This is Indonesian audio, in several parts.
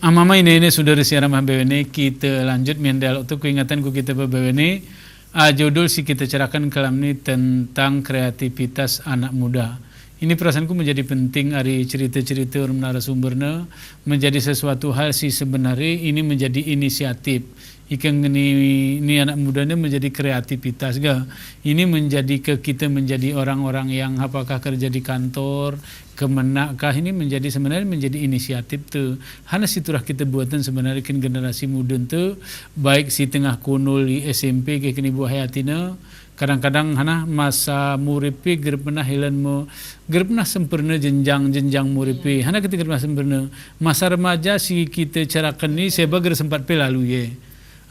Amama ini saudara siaran BWN kita lanjut dialog tu keingatan ku kita BWN judul si kita cerahkan kalam ni tentang kreativitas anak muda. Ini perasaanku menjadi penting hari cerita-cerita orang narasumbernya menjadi sesuatu hal si sebenarnya ini menjadi inisiatif. Ikan ini anak mudanya menjadi kreativitas ga. Ini menjadi kita menjadi orang-orang yang apakah kerja di kantor, kemenakkah ini menjadi sebenarnya menjadi inisiatif tu. Hana siturah kita buatan sebenarnya kan generasi muda tu baik si tengah kunul di SMP ke kini buah hayatina. Kadang-kadang hana masa muripi ger pernah hilan ger pernah sempurna jenjang muripi. Hana ketika pernah sempurna masa remaja si kita carakan ni seba ger sempat pelalu ye.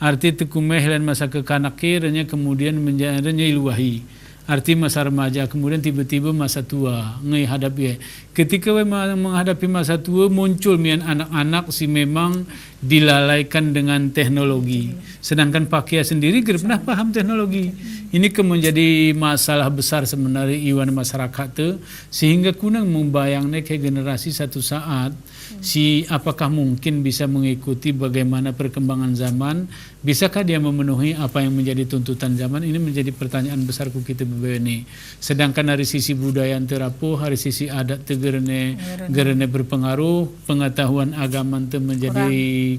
Arti tekumeh dan masa kekanak-kiranya kemudian menjadinya iluwahi. Arti masa remaja kemudian tiba-tiba masa tua ngai hadapi. Ketika menghadapi masa tua muncul mian anak-anak si memang dilalaikan dengan teknologi. Sedangkan pakia sendiri pernah paham teknologi. Ini menjadi masalah besar sebenarnya iwan masyarakat tu sehingga kunang membayangnya ke generasi satu saat si apakah mungkin bisa mengikuti bagaimana perkembangan zaman, bisakah dia memenuhi apa yang menjadi tuntutan zaman. Ini menjadi pertanyaan besarku kita ini. Sedangkan dari sisi budaya yang terapuh, dari sisi adat gerene berpengaruh, pengetahuan agama itu menjadi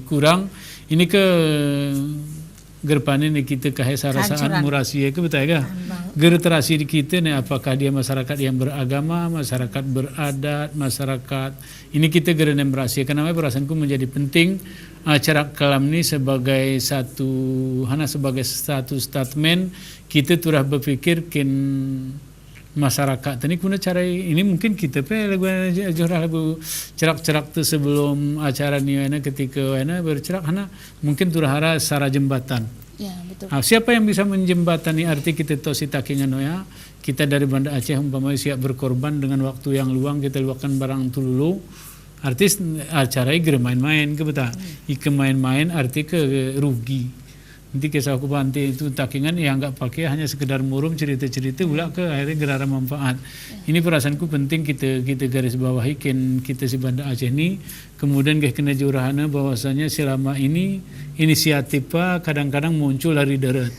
kurang. Ini ke gerpan ini kita rasaan murasi ke betul ya? Gerterasi di kita ni apakah dia masyarakat yang beragama, masyarakat beradat, masyarakat ini kita gerene merasi. Kenapa perasaanku menjadi penting acara kalam ni sebagai satu statement kita turah berfikir masyarakat ini kuna cara ini mungkin kita lagu cerak-cerak tu sebelum acara ni ketika bercerak mungkin turahara secara jembatan. Ya, betul. Siapa yang bisa menjembatani arti kita tahu si takingan ya kita dari Banda Aceh umpamanya siap berkorban dengan waktu yang luang kita luangkan barang tululu artis acara main-main ke betul. Ike main-main arti ke rugi. Nanti kisah aku banti itu takingan yang enggak pakai hanya sekedar murum cerita-cerita pula ke akhirnya gerara manfaat. Ini perasaanku penting kita garis bawahi kita si Banda Aceh ni kemudian kena jurahana bahwasanya selama ini inisiatif kadang-kadang muncul dari darat.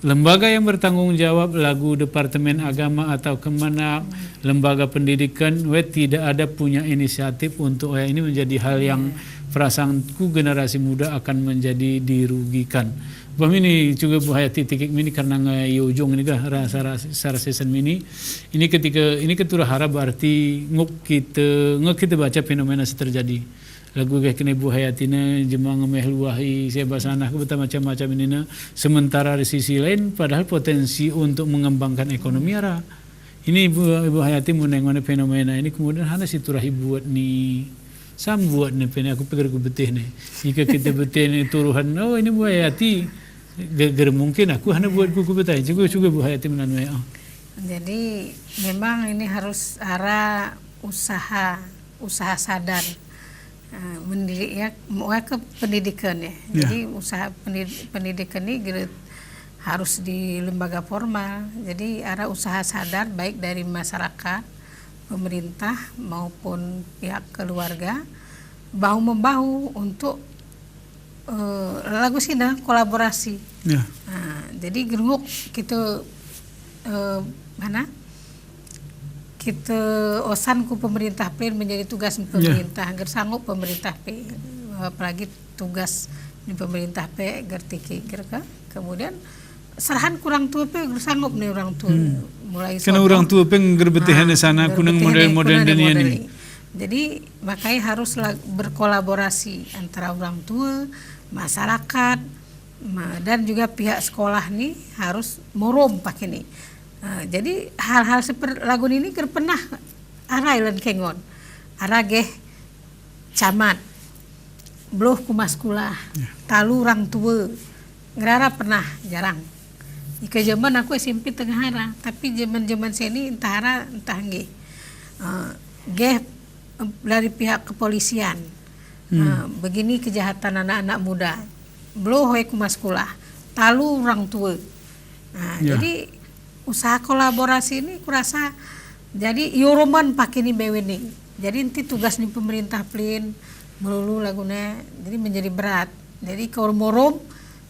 Lembaga yang bertanggung jawab lagu Departemen Agama atau Kemenak, lembaga pendidikan tidak ada punya inisiatif untuk ini menjadi hal yang perasaanku generasi muda akan menjadi dirugikan. Bam ini juga bahaya titik ini karena ujung ini kah rasa season ini ketika ini ketura harap berarti nguk kita baca fenomena terjadi. Lagu kayak kena Bu Hayatina jemang mehluahi saya basanah ke macam-macam ini sementara di sisi lain padahal potensi untuk mengembangkan ekonomi ara. Ini Ibu Hayati menengok fenomena ini kemudian hana siturahi buat ni buat ni aku pikir aku betih ni. Jika kita betih ni turuhan ini Bu Hayati mungkin aku hana buat kuku betih juga Bu Hayati menanui. Jadi memang ini harus arah usaha sadar. Mendidik ya ke pendidikan ya. Jadi usaha pendidikan ini harus di lembaga formal. Jadi arah usaha sadar baik dari masyarakat, pemerintah maupun pihak keluarga bahu membahu untuk lagu sini kolaborasi. Ya. Jadi gerunguk kita kita osan ku pemerintah PIN menjadi tugas pemerintah agar sanggup pemerintah PIN apalagi tugas di pemerintah PIN gertiki kemudian serahan kurang tua PIN sanggup nih orang tua mulai karena orang tua PIN gerbetihan di sana kunang model-model dunia ini. Jadi makanya harus berkolaborasi antara orang tua, masyarakat dan juga pihak sekolah nih harus morom pakai nih. Jadi hal-hal seperti lagu ini pernah arai lan kengon arage camat beluh kumas kulah talu orang tua ngerara pernah jarang ika zaman aku SMP tengah hara tapi zaman sini entah nggih dari pihak kepolisian begini kejahatan anak-anak muda beluh kumas kulah talu orang tua jadi usaha kolaborasi ini kurasa jadi Yoroman pakai ni BWN. Jadi nanti tugas ni pemerintah PLIN melulu laguna, jadi menjadi berat. Jadi kalau morom,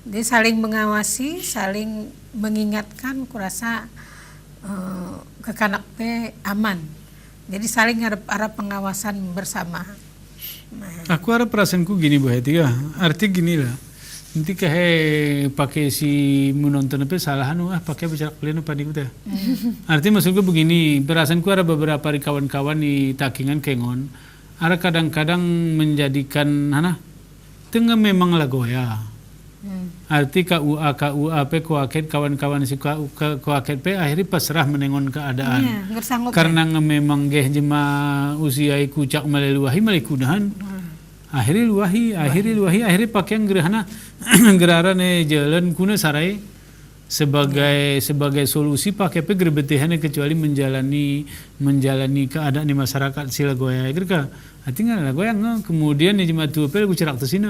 dia saling mengawasi, saling mengingatkan, kurasa kekanak aman. Jadi saling ada pengawasan bersama. Nah, Aku ada perasaanku gini Bu Heti ya, arti gini lah. Nanti kayak pakai si menonton apa salah pakai bicara kalian apa nih teh. Arti maksudku begini, perasaanku ada beberapa kawan-kawan di Takingan Kengon, ada kadang-kadang menjadikan tengah memang lah goya. Arti KUA kuaket kawan-kawan si kuaket akhirnya pasrah menengon keadaan. Ngersanggup Karena memang jema usia kucak maleluahi malikudahan. Akhirnya luahi pakai yang gerhana geraran jalan kuna sarai sebagai solusi pakai gerbetihan kecuali menjalani keadaan di masyarakat sila goya ka artinya lah goyang kemudian jema tu lagu cerak tu sini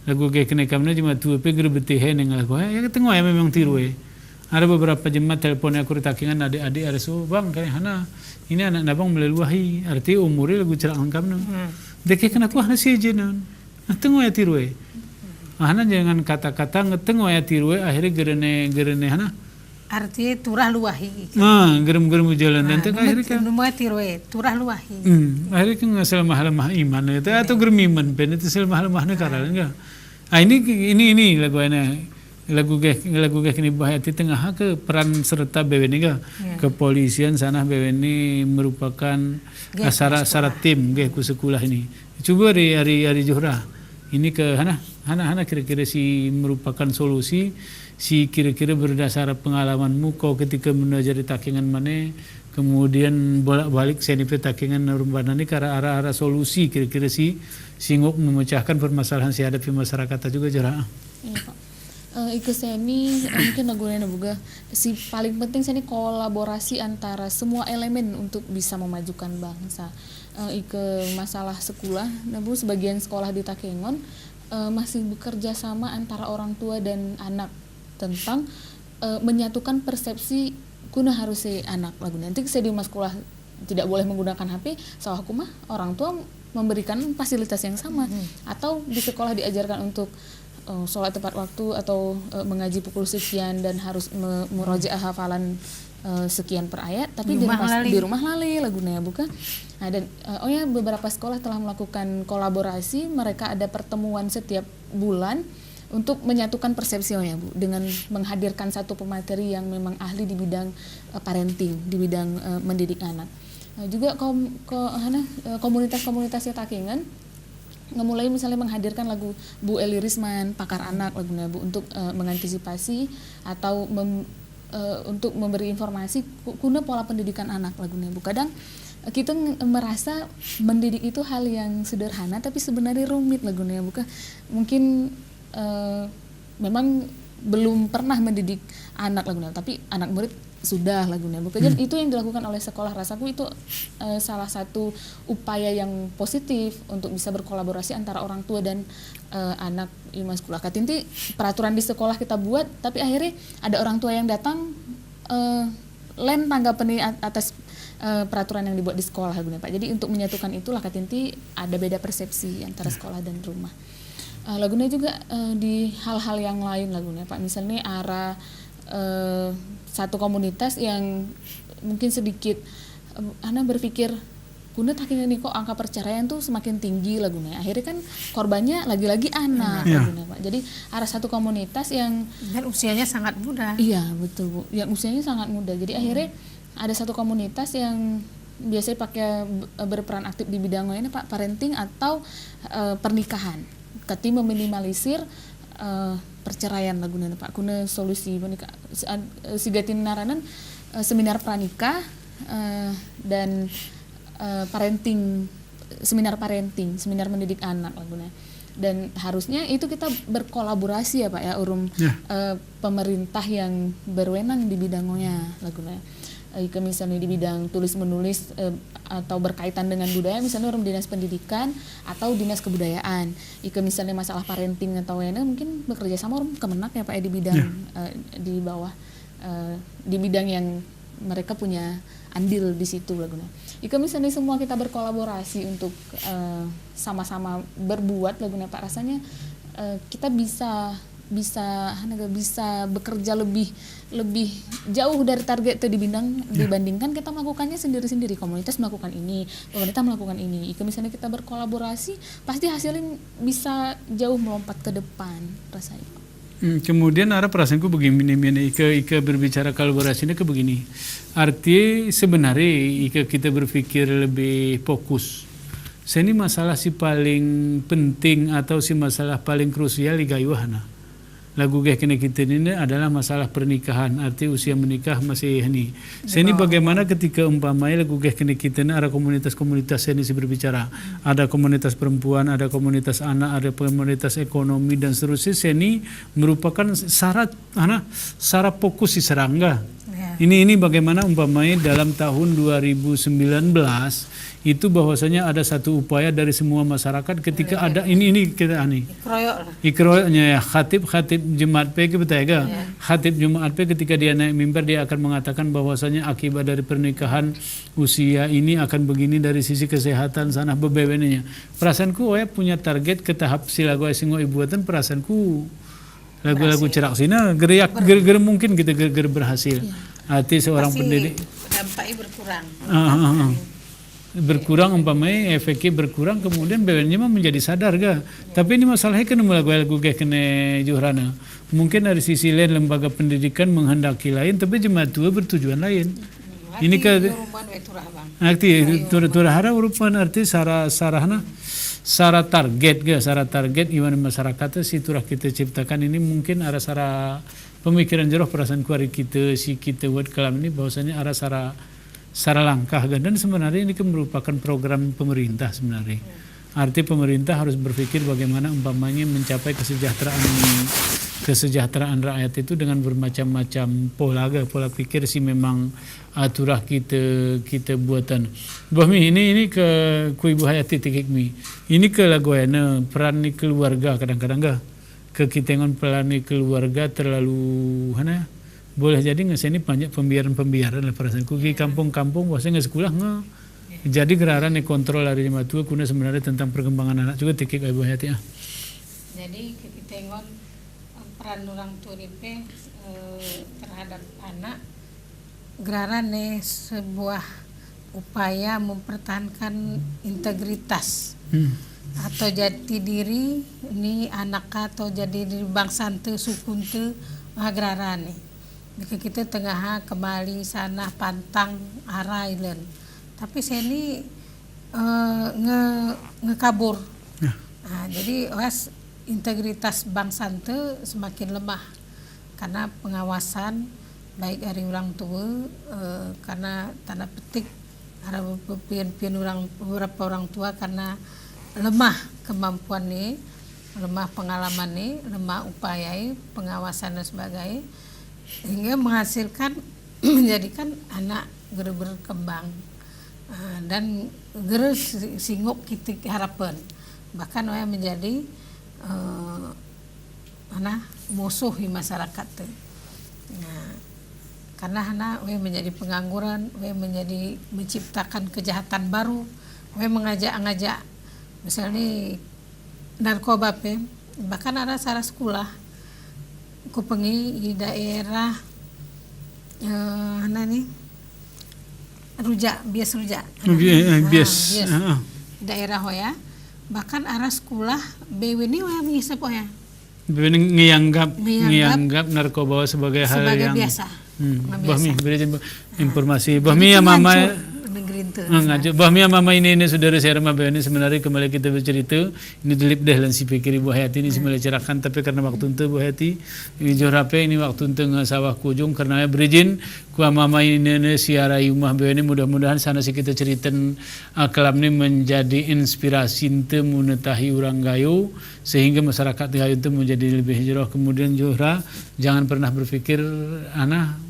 lagu kena kamna jema tu gerbetihan yang lah goya ya ketengok ya memang tiru ada beberapa jemaat telepon aku retakingan adik-adik ada bang kayak hana ini anak nabang meleluahi arti umurnya lagu cerak kamna deke kena ku hana sejenan tengok ya tiru hana jangan kata-kata ngetengok ya tiru akhirnya gerene hana artinya turah luahi. Gerem-gerem jalan dan akhirnya kan Numaya tirwe, turah luahi. Akhirnya kan nggak lemah iman itu atau gerem iman pen itu lemah negara enggak. Ini lagu geh kini bahaya di tengah ke peran serta BWN enggak. Kepolisian sana BWN merupakan syarat tim geh ku sekolah ini. Coba hari Johra. Ini ke hana kira-kira si merupakan solusi si kira-kira berdasar pengalamanmu kau ketika menajari Takingan mana kemudian bolak-balik seni Takingan Rumbana ini ke arah solusi kira-kira si singok memecahkan permasalahan si hadapi masyarakat juga jarak. Iya Pak. Ikut seni mungkin lagunya juga si paling penting seni kolaborasi antara semua elemen untuk bisa memajukan bangsa. Masalah sekolah, namun sebagian sekolah di Takengon masih bekerja sama antara orang tua dan anak tentang menyatukan persepsi kuna harus si anak lagu nanti saya di sekolah tidak boleh menggunakan HP sawah kumah orang tua memberikan fasilitas yang sama atau di sekolah diajarkan untuk sholat tepat waktu atau mengaji pukul sekian dan harus murojaah hafalan sekian per ayat tapi di rumah lali lagunya bukan. Nah dan beberapa sekolah telah melakukan kolaborasi, mereka ada pertemuan setiap bulan untuk menyatukan persepsi ya Bu dengan menghadirkan satu pemateri yang memang ahli di bidang parenting, di bidang mendidik anak. Juga komunitas-komunitas Takengan mulai misalnya menghadirkan lagu Bu Eli Risman, pakar anak lagunya Bu untuk mengantisipasi atau untuk memberi informasi guna pola pendidikan anak lagunya Bu. Kadang kita merasa mendidik itu hal yang sederhana tapi sebenarnya rumit lagunya Bu. Mungkin memang belum pernah mendidik anak lagunya tapi anak murid sudah lagunya Bu. Jadi itu yang dilakukan oleh sekolah, rasaku itu salah satu upaya yang positif untuk bisa berkolaborasi antara orang tua dan anak imas sekolah. Katinti peraturan di sekolah kita buat tapi akhirnya ada orang tua yang datang lain tanggapan atas peraturan yang dibuat di sekolah lagunya Pak. Jadi untuk menyatukan itulah Katinti ada beda persepsi antara sekolah dan rumah. Lagunya juga di hal-hal yang lain lagunya Pak. Misalnya arah satu komunitas yang mungkin sedikit Ana berpikir kuna Takingan ini kok angka perceraian tuh semakin tinggi lagunya. Akhirnya kan korbannya lagi-lagi anak lagunya Pak. Jadi ada satu komunitas yang dan usianya sangat muda. Iya betul Bu. Yang usianya sangat muda. Jadi akhirnya ada satu komunitas yang biasanya pakai berperan aktif di bidang ini Pak parenting atau pernikahan. Kati meminimalisir perceraian lagunya Pak. Kuna solusi menikah sigatin naranan seminar pranikah dan seminar seminar mendidik anak lagunya. Dan harusnya itu kita berkolaborasi ya Pak ya pemerintah yang berwenang di bidangnya lagunya. Misalnya di bidang tulis menulis atau berkaitan dengan budaya misalnya orang dinas pendidikan atau dinas kebudayaan. Misalnya masalah parenting atau mungkin bekerja sama orang Kemenak ya Pak ya di bidang di bawah di bidang yang mereka punya andil di situ laguna. Jika misalnya semua kita berkolaborasi untuk sama-sama berbuat laguna Pak, rasanya kita bisa bekerja lebih jauh dari target itu dibandingkan kita melakukannya sendiri-sendiri. Komunitas melakukan ini, pemerintah melakukan ini. Jika misalnya kita berkolaborasi, pasti hasilnya bisa jauh melompat ke depan rasanya. Kemudian arah perasaanku begini, Ika berbicara kolaborasi ini ke begini. Arti sebenarnya Ika kita berpikir lebih fokus. Ini masalah si paling penting atau si masalah paling krusial di gayuhana. Lagu kena kita ini adalah masalah pernikahan, arti usia menikah masih ini. Ini bagaimana ketika umpamanya lagu kena kita ini ada komunitas-komunitas ini berbicara, ada komunitas perempuan, ada komunitas anak, ada komunitas ekonomi dan seterusnya. Ini merupakan syarat fokus si serangga. Ini bagaimana umpamanya dalam tahun 2019 itu bahwasanya ada satu upaya dari semua masyarakat ketika ada ini kita ikroyoknya ya khatib Jumat P betul ya. Khatib Jumat P ketika dia naik mimbar dia akan mengatakan bahwasanya akibat dari pernikahan usia ini akan begini dari sisi kesehatan sana bebebennya. Perasaanku punya target ke tahap silago singo ibuatan, perasaanku lagu-lagu cerak sina geriak mungkin kita berhasil. Arti seorang pendidik dampaknya berkurang umpamanya efeknya berkurang, kemudian BWN-nya menjadi sadar ga. Tapi ini masalahnya kan lagu kena Johrana. Mungkin dari sisi lain lembaga pendidikan menghendaki lain, tapi jemaat tua bertujuan lain. Ini ke arti turahara urupan arti sara target gimana masyarakat si turah kita ciptakan ini mungkin ada sara pemikiran jeroh perasaan kuari kita si kita buat kalam ini bahwasanya ada sara langkah dan sebenarnya ini kan merupakan program pemerintah sebenarnya. Arti pemerintah harus berpikir bagaimana umpamanya mencapai kesejahteraan rakyat itu dengan bermacam-macam pola pikir si memang aturah kita buatan. Bahmi ini ke Ibu Hayati Tikikmi. Ini ke lagoyana peran ni keluarga kadang-kadang ke kitengon peran ni keluarga terlalu boleh jadi ini banyak pembiaran lah perasaanku di kampung-kampung bahwasanya nggak sekolah jadi geraran nih kontrol dari jemaat tua kuna sebenarnya tentang perkembangan anak juga tikik Ibu Hayati Jadi kita tengok peran orang tua terhadap anak geraran nih sebuah upaya mempertahankan integritas atau jati diri ini anak atau jadi diri bangsa te suku te geraran nih. Jika kita tengah kembali sana pantang arah ilen, tapi saya ini ngekabur. Jadi integritas bangsa itu semakin lemah karena pengawasan baik dari orang tua karena tanda petik ada beberapa orang tua karena lemah kemampuan nih, lemah pengalaman nih, lemah upaya pengawasan dan sebagainya. Hingga menghasilkan menjadikan anak berkembang dan singgup kita harapan bahkan menjadi musuh di masyarakat tuh. Karena anak menjadi pengangguran, menjadi menciptakan kejahatan baru, mengajak misalnya narkoba bahkan ada salah sekolah kupengi di daerah bias daerah hoya bahkan arah sekolah BW ini mengisap hoya ngianggap narkoba sebagai hal yang biasa. Bahmi beri informasi bahmi ya mama Bahmi mama ini saudara saya Rama ini sebenarnya kembali kita bercerita ini delip deh lan si pikir Ibu Hayati ini sebenarnya cerahkan tapi karena waktu itu Ibu Hayati ini jorape ini waktu itu sawah kujung karena berizin ku mama ini siarai rumah ini mudah-mudahan sana sih kita ceritakan kelam ini menjadi inspirasi ente menetahi orang gayo sehingga masyarakat gayo itu menjadi lebih jauh. Kemudian Johra jangan pernah berpikir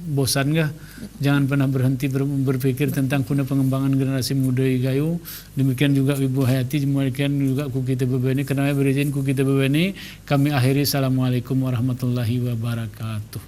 bosan gak? Jangan pernah berhenti berpikir tentang guna pengembangan generasi muda gayo. Demikian juga Ibu Hayati, demikian juga ku kita bebeni karena berizin ku kita bebeni kami akhiri. Assalamualaikum warahmatullahi wabarakatuh.